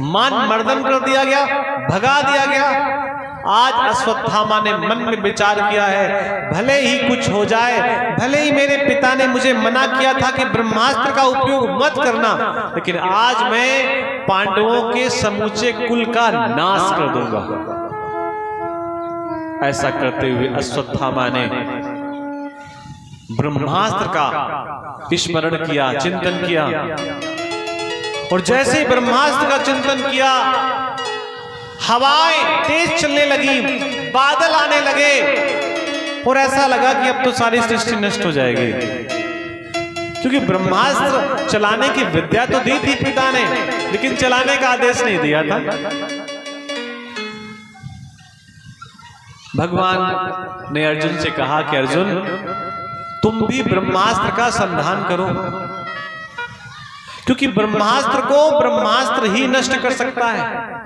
मान मर्दन कर दिया गया, भगा दिया गया। आज अश्वत्थामा ने मन में विचार किया है, भले ही कुछ हो जाए, भले ही मेरे पिता ने मुझे मना किया था कि ब्रह्मास्त्र का उपयोग मत करना, लेकिन आज मैं पांडवों के समूचे कुल का नाश कर दूंगा। ऐसा करते हुए अश्वत्थामा ने ब्रह्मास्त्र का स्मरण किया, चिंतन किया, और जैसे ही ब्रह्मास्त्र का चिंतन किया, हवाएं तेज चलने लगी, बादल आने लगे, और ऐसा लगा कि अब तो सारी सृष्टि नष्ट हो जाएगी, क्योंकि ब्रह्मास्त्र चलाने की विद्या तो दी थी पिता ने, लेकिन चलाने का आदेश नहीं दिया था। भगवान ने अर्जुन से कहा कि अर्जुन, तुम भी ब्रह्मास्त्र का संधान करो, क्योंकि ब्रह्मास्त्र को ब्रह्मास्त्र ही नष्ट कर सकता है।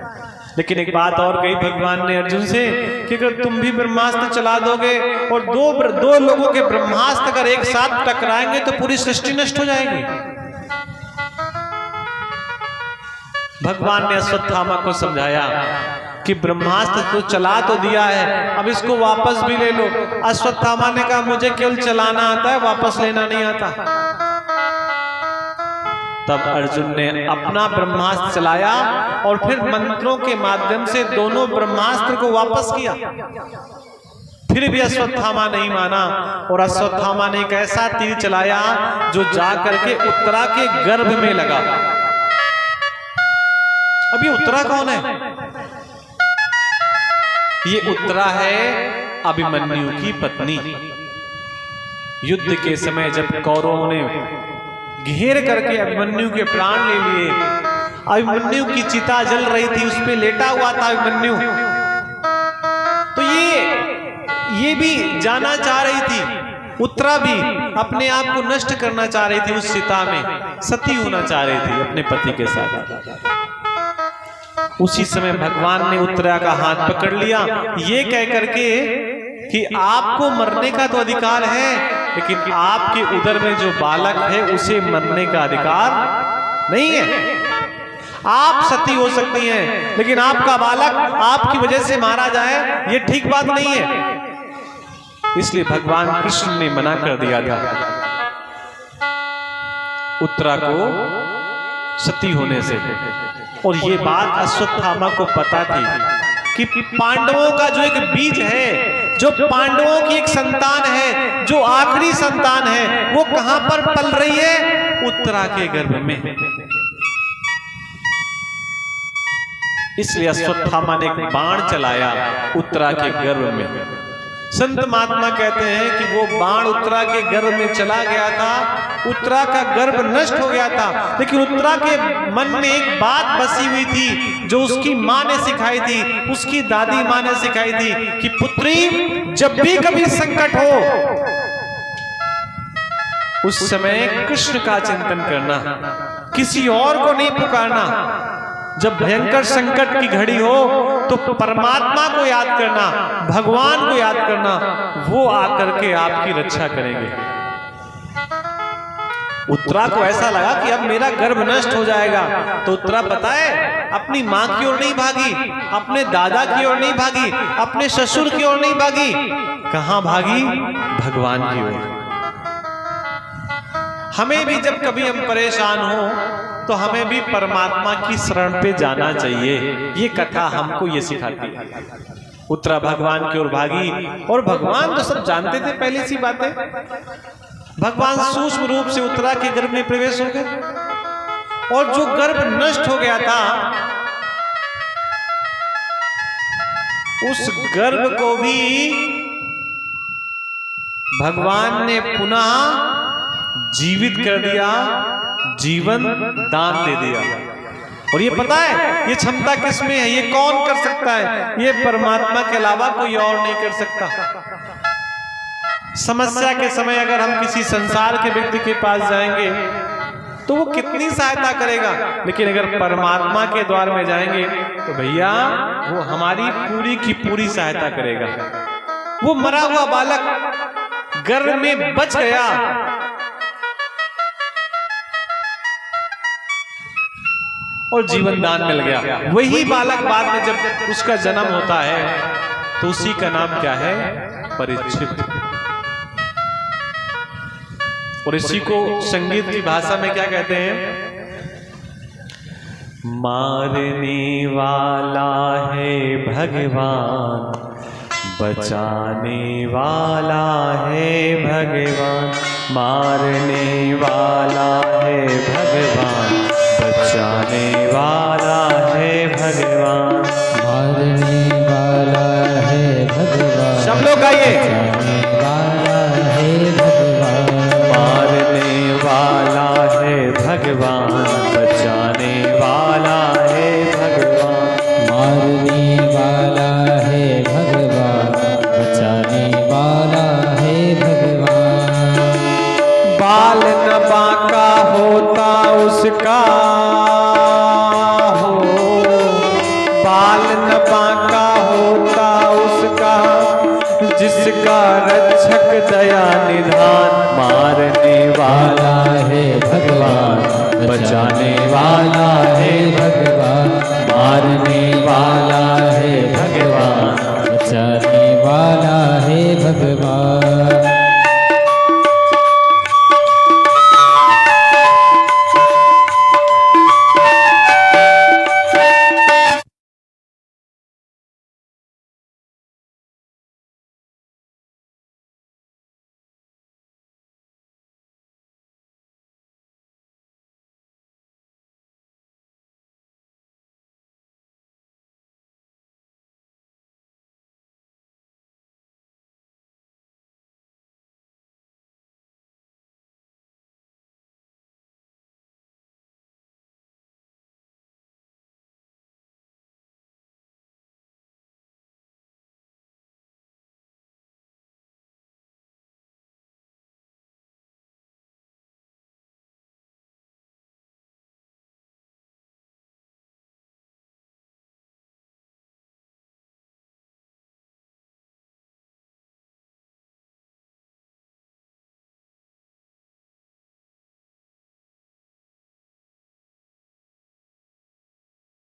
लेकिन एक बात और कही भगवान ने अर्जुन से कि अगर तुम भी ब्रह्मास्त्र चला दोगे और दो लोगों के ब्रह्मास्त्र अगर एक साथ टकराएंगे तो पूरी सृष्टि नष्ट हो जाएगी। भगवान ने अश्वत्थामा को समझाया कि ब्रह्मास्त्र तो चला तो दिया है, अब इसको वापस भी ले लो। अश्वत्थामा ने कहा, मुझे केवल चलाना आता है, वापस लेना नहीं आता। तब अर्जुन ने अपना ब्रह्मास्त्र चलाया और फिर मंत्रों के माध्यम से दोनों ब्रह्मास्त्र को वापस किया। फिर भी अश्वत्थामा नहीं माना, और अश्वत्थामा ने एक ऐसा तीर चलाया जो जा करके उत्तरा के गर्भ में लगा। अब ये उत्तरा कौन है? ये उत्तरा है अभिमन्यु की पत्नी। युद्ध के समय जब कौरवों ने घेर करके अभिमन्यु के प्राण ले लिए, अभिमन्यु की चिता जल रही थी, उस पे लेटा हुआ था अभिमन्यु, तो ये भी जाना चाह रही थी, उत्तरा भी अपने आप को नष्ट करना चाह रही थी, उस चिता में सती होना चाह रही थी अपने पति के साथ। उसी समय भगवान ने उत्तरा का हाथ पकड़ लिया, ये कह करके कि आपको मरने का तो अधिकार है, लेकिन आपके उदर में जो बालक है उसे मरने का अधिकार नहीं है। आप सती हो सकती हैं, लेकिन आपका बालक आपकी वजह से मारा जाए, ये ठीक बात नहीं है। इसलिए भगवान कृष्ण ने मना कर दिया था उत्तरा को सती होने से। और ये बात अश्वत्थामा को पता थी कि पांडवों का जो एक बीज है, जो पांडवों की एक संतान है, जो आखिरी संतान है, वो कहां पर पल रही है? उत्तरा के गर्भ में। इसलिए अश्वत्थामा ने एक बाण चलाया उत्तरा के गर्भ में। संत महात्मा कहते हैं कि वो बाण उत्तरा के गर्भ में चला गया था, उत्तरा का गर्भ नष्ट हो गया था, लेकिन उत्तरा के मन में एक बात बसी हुई थी जो उसकी माँ ने सिखाई थी, उसकी दादी माँ ने सिखाई थी कि पुत्री, जब भी कभी संकट हो उस समय कृष्ण का चिंतन करना, किसी और को नहीं पुकारना। जब भयंकर संकट की घड़ी हो तो परमात्मा को याद करना, भगवान को याद करना, वो आकर के आपकी रक्षा करेंगे। उत्तरा को ऐसा लगा कि अब मेरा गर्भ नष्ट हो जाएगा, तो उत्तरा पता है अपनी मां की ओर नहीं भागी, अपने दादा की ओर नहीं भागी, अपने ससुर की ओर नहीं भागी, कहां भागी? भगवान की ओर। हमें भी जब कभी हम परेशान हो तो हमें भी परमात्मा की शरण पे जाना चाहिए। ये कथा हमको ये सिखाती है। उत्तरा भगवान की ओर भागी, और भगवान तो सब जानते थे पहले सी बातें। भगवान सूक्ष्म रूप से उत्तरा के गर्भ में प्रवेश हो गए, और जो गर्भ नष्ट हो गया था उस गर्भ को भी भगवान ने पुनः जीवित कर दिया, जीवन दान दे दिया। और ये पता है ये क्षमता किसमें है, ये कौन कर सकता है? ये परमात्मा के अलावा कोई और नहीं कर सकता। समस्या के समय अगर हम किसी संसार के व्यक्ति के पास जाएंगे तो वो कितनी सहायता करेगा, लेकिन अगर परमात्मा के द्वार में जाएंगे तो भैया वो हमारी पूरी की पूरी सहायता करेगा। वो मरा हुआ बालक गर्भ में बच गया, और जीवन दान मिल गया। वही बालक बाद में जब उसका जन्म होता है तो उसी का नाम क्या है? परीक्षित। और इसी को संगीत की भाषा में क्या कहते हैं? मारने वाला है भगवान, बचाने वाला है भगवान। मारने वाला है भगवान, बचाने वाला है भगवान। मारने वाला है भगवान, सब लोग गाइए। बचाने वाला है भगवान। मारने वाला है भगवान, बचाने वाला है भगवान। मारने वाला है भगवान, बचाने वाला है भगवान। बाल न बांका होता उसका हो, बाल न बांका होता उसका, जिसका रक्षक दया निधान। मारने वाला है भगवान, बचाने वाला है भगवान।